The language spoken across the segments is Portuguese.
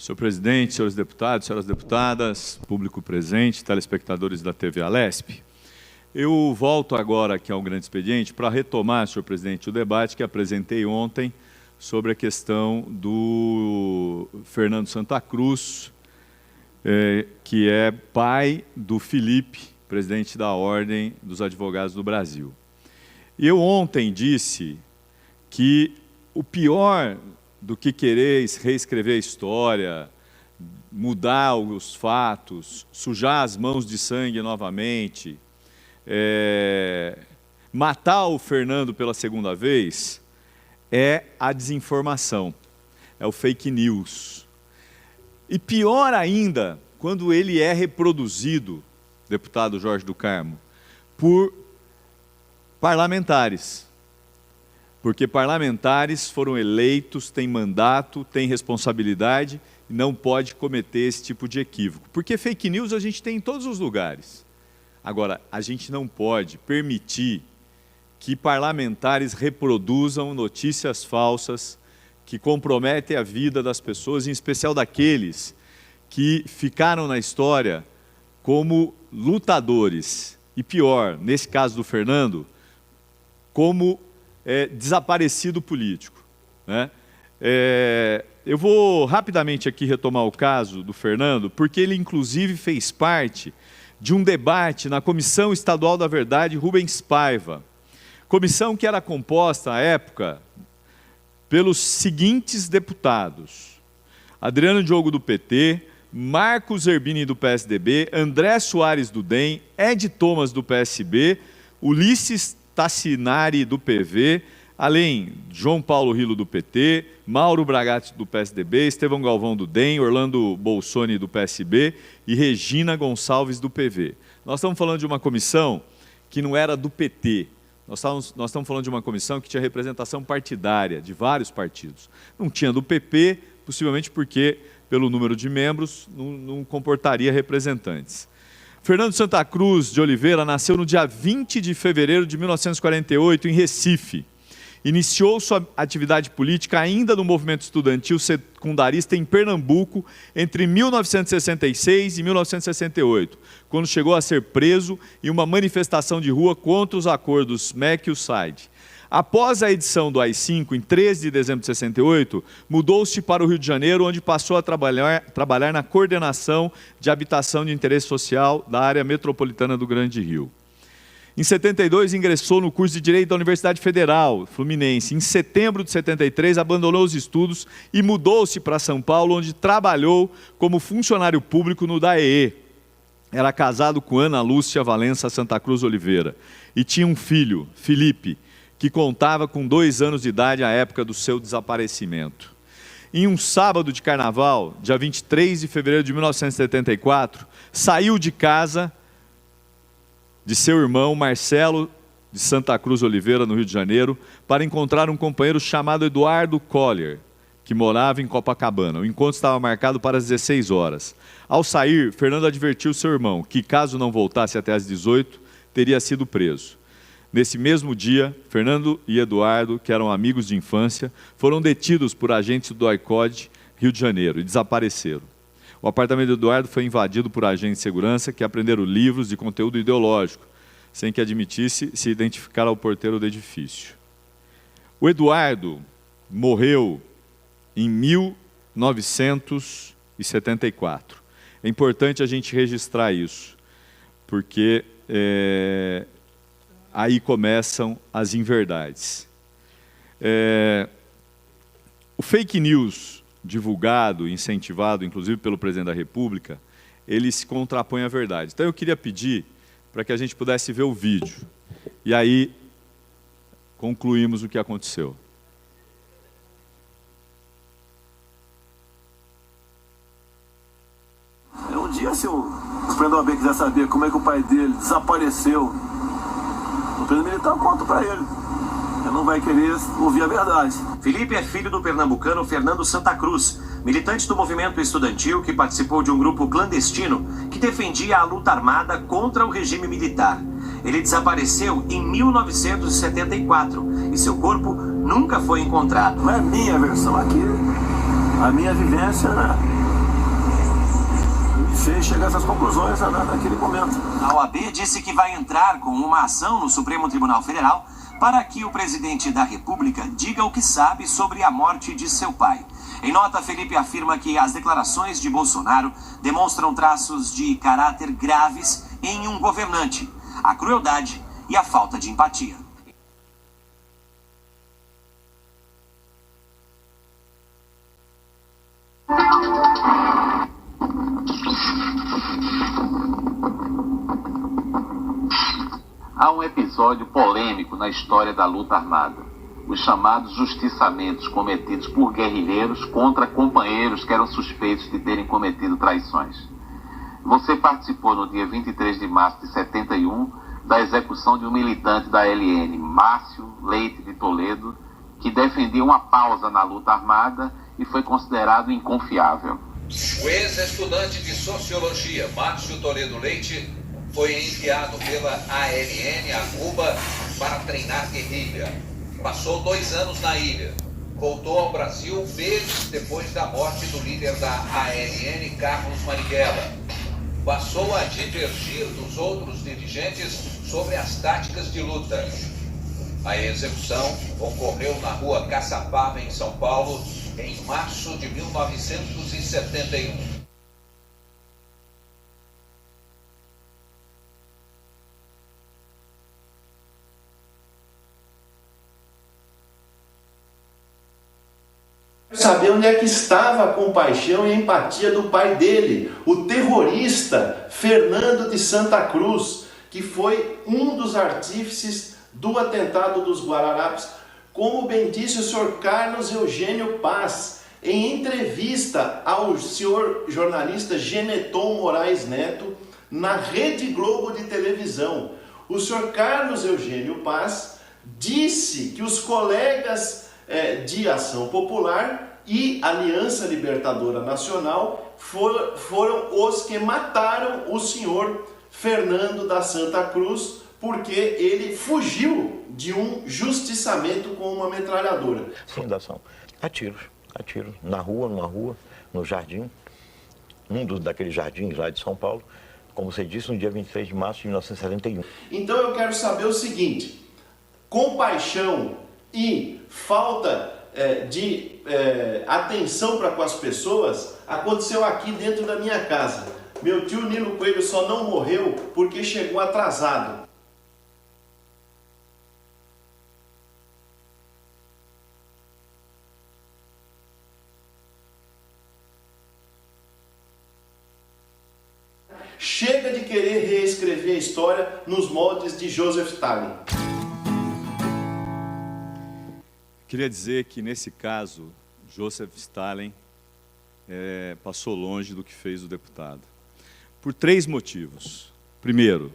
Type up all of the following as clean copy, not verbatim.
Senhor presidente, senhores deputados, senhoras deputadas, público presente, telespectadores da TV Alesp, eu volto agora aqui ao grande expediente para retomar, senhor presidente, o debate que apresentei ontem sobre a questão do Fernando Santa Cruz, que é pai do Felipe, presidente da Ordem dos Advogados do Brasil. E eu ontem disse que o pior do que querer reescrever a história, mudar os fatos, sujar as mãos de sangue novamente, matar o Fernando pela segunda vez, é a desinformação, é o fake news. E pior ainda, quando ele é reproduzido, deputado Jorge do Carmo, por parlamentares. Porque parlamentares foram eleitos, têm mandato, têm responsabilidade e não pode cometer esse tipo de equívoco. Porque fake news a gente tem em todos os lugares. Agora, a gente não pode permitir que parlamentares reproduzam notícias falsas que comprometem a vida das pessoas, em especial daqueles que ficaram na história como lutadores. E pior, nesse caso do Fernando, como desaparecido político, né? Eu vou rapidamente aqui retomar o caso do Fernando, porque ele inclusive fez parte de um debate na Comissão Estadual da Verdade Rubens Paiva, comissão que era composta, à época, pelos seguintes deputados: Adriano Diogo do PT, Marcos Zerbini do PSDB, André Soares do DEM, Ed Thomas do PSB, Ulisses Tassinari do PV, além de João Paulo Rilo do PT, Mauro Bragatti do PSDB, Estevão Galvão do DEM, Orlando Bolsoni do PSB e Regina Gonçalves do PV. Nós estamos falando de uma comissão que não era do PT, nós estamos falando de uma comissão que tinha representação partidária de vários partidos. Não tinha do PP, possivelmente porque, pelo número de membros, não comportaria representantes. Fernando Santa Cruz de Oliveira nasceu no dia 20 de fevereiro de 1948, em Recife. Iniciou sua atividade política ainda no movimento estudantil secundarista em Pernambuco, entre 1966 e 1968, quando chegou a ser preso em uma manifestação de rua contra os acordos MEC-USAID. Após a edição do AI-5, em 13 de dezembro de 68, mudou-se para o Rio de Janeiro, onde passou a trabalhar na coordenação de habitação de interesse social da área metropolitana do Grande Rio. Em 72, ingressou no curso de Direito da Universidade Federal Fluminense. Em setembro de 73, abandonou os estudos e mudou-se para São Paulo, onde trabalhou como funcionário público no DAEE. Era casado com Ana Lúcia Valença Santa Cruz Oliveira e tinha um filho, Felipe, que contava com 2 anos de idade à época do seu desaparecimento. Em um sábado de carnaval, dia 23 de fevereiro de 1974, saiu de casa de seu irmão Marcelo de Santa Cruz Oliveira, no Rio de Janeiro, para encontrar um companheiro chamado Eduardo Collier, que morava em Copacabana. O encontro estava marcado para as 16 horas. Ao sair, Fernando advertiu seu irmão que, caso não voltasse até às 18, teria sido preso. Nesse mesmo dia, Fernando e Eduardo, que eram amigos de infância, foram detidos por agentes do ICOD Rio de Janeiro e desapareceram. O apartamento de Eduardo foi invadido por agentes de segurança que apreenderam livros de conteúdo ideológico, sem que admitisse se identificar ao porteiro do edifício. O Eduardo morreu em 1974. É importante a gente registrar isso, porque aí começam as inverdades. O fake news divulgado, incentivado, inclusive pelo presidente da República, ele se contrapõe à verdade. Então eu queria pedir para que a gente pudesse ver o vídeo. E aí concluímos o que aconteceu. Um dia, se o Fernando AB quiser saber como é que o pai dele desapareceu, o presidente militar conta para ele. Ele não vai querer ouvir a verdade. Felipe é filho do pernambucano Fernando Santa Cruz, militante do movimento estudantil que participou de um grupo clandestino que defendia a luta armada contra o regime militar. Ele desapareceu em 1974 e seu corpo nunca foi encontrado. Não é minha versão aqui, a minha vivência, né? fez chegar a essas conclusões naquele momento. A OAB disse que vai entrar com uma ação no Supremo Tribunal Federal para que o presidente da República diga o que sabe sobre a morte de seu pai. Em nota, Felipe afirma que as declarações de Bolsonaro demonstram traços de caráter graves em um governante, a crueldade e a falta de empatia. Há um episódio polêmico na história da luta armada: os chamados justiçamentos cometidos por guerrilheiros contra companheiros que eram suspeitos de terem cometido traições. Você participou no dia 23 de março de 71 da execução de um militante da LN, Márcio Leite de Toledo, que defendia uma pausa na luta armada e foi considerado inconfiável. O ex-estudante de Sociologia, Márcio Toledo Leite, foi enviado pela ALN a Cuba para treinar guerrilha. Passou 2 anos na ilha. Voltou ao Brasil meses depois da morte do líder da ALN, Carlos Marighella. Passou a divergir dos outros dirigentes sobre as táticas de luta. A execução ocorreu na rua Caçapava, em São Paulo, em março de 1971. Saber onde é que estava a compaixão e a empatia do pai dele, o terrorista Fernando de Santa Cruz, que foi um dos artífices do atentado dos Guararapes, como bem disse o senhor Carlos Eugênio Paz, em entrevista ao senhor jornalista Geneton Moraes Neto, na Rede Globo de televisão. O senhor Carlos Eugênio Paz disse que os colegas de Ação Popular e Aliança Libertadora Nacional foram os que mataram o senhor Fernando da Santa Cruz, porque ele fugiu de um justiçamento com uma metralhadora. Fundação. A tiros, na rua, numa rua, no jardim, daqueles jardins lá de São Paulo, como você disse, no dia 23 de março de 1971. Então eu quero saber o seguinte: compaixão e falta de atenção para com as pessoas aconteceu aqui dentro da minha casa. Meu tio Nilo Coelho só não morreu porque chegou atrasado. Chega de querer reescrever a história nos moldes de Joseph Stalin. Queria dizer que, nesse caso, Joseph Stalin passou longe do que fez o deputado. Por 3 motivos. Primeiro,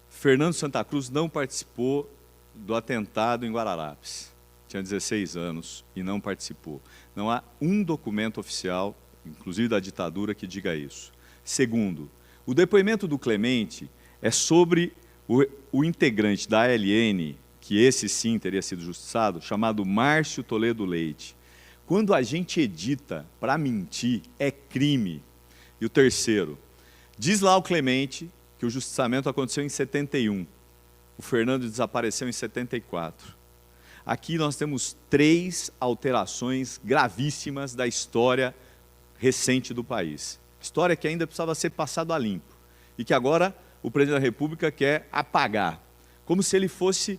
Fernando Santa Cruz não participou do atentado em Guararapes. Tinha 16 anos e não participou. Não há um documento oficial, inclusive da ditadura, que diga isso. Segundo, o depoimento do Clemente é sobre o integrante da ALN, que esse sim teria sido justiçado, chamado Márcio Toledo Leite. Quando a gente edita para mentir, é crime. E o terceiro, diz lá o Clemente que o justiçamento aconteceu em 71. O Fernando desapareceu em 74. Aqui nós temos 3 alterações gravíssimas da história recente do país. História que ainda precisava ser passada a limpo. E que agora o presidente da República quer apagar. Como se ele fosse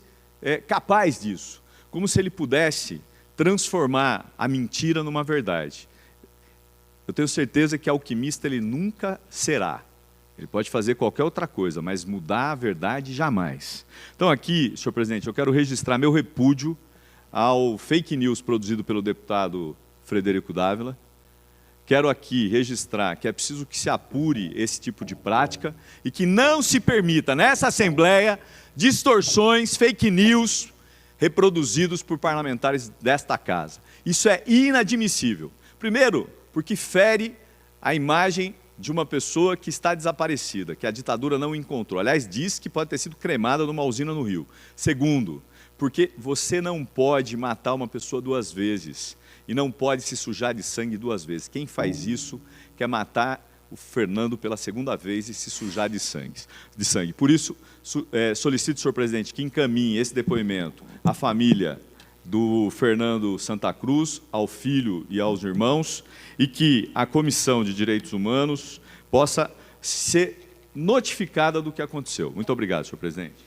capaz disso. Como se ele pudesse transformar a mentira numa verdade. Eu tenho certeza que alquimista ele nunca será. Ele pode fazer qualquer outra coisa, mas mudar a verdade jamais. Então aqui, senhor presidente, eu quero registrar meu repúdio ao fake news produzido pelo deputado Frederico Dávila. Quero aqui registrar que é preciso que se apure esse tipo de prática e que não se permita nessa Assembleia distorções, fake news reproduzidos por parlamentares desta casa. Isso é inadmissível. Primeiro, porque fere a imagem de uma pessoa que está desaparecida, que a ditadura não encontrou. Aliás, diz que pode ter sido cremada numa usina no Rio. Segundo, porque você não pode matar uma pessoa 2 vezes e não pode se sujar de sangue 2 vezes. Quem faz isso quer matar o Fernando pela segunda vez e se sujar de sangue. Por isso, solicito, senhor presidente, que encaminhe esse depoimento à família do Fernando Santa Cruz, ao filho e aos irmãos, e que a Comissão de Direitos Humanos possa ser notificada do que aconteceu. Muito obrigado, senhor presidente.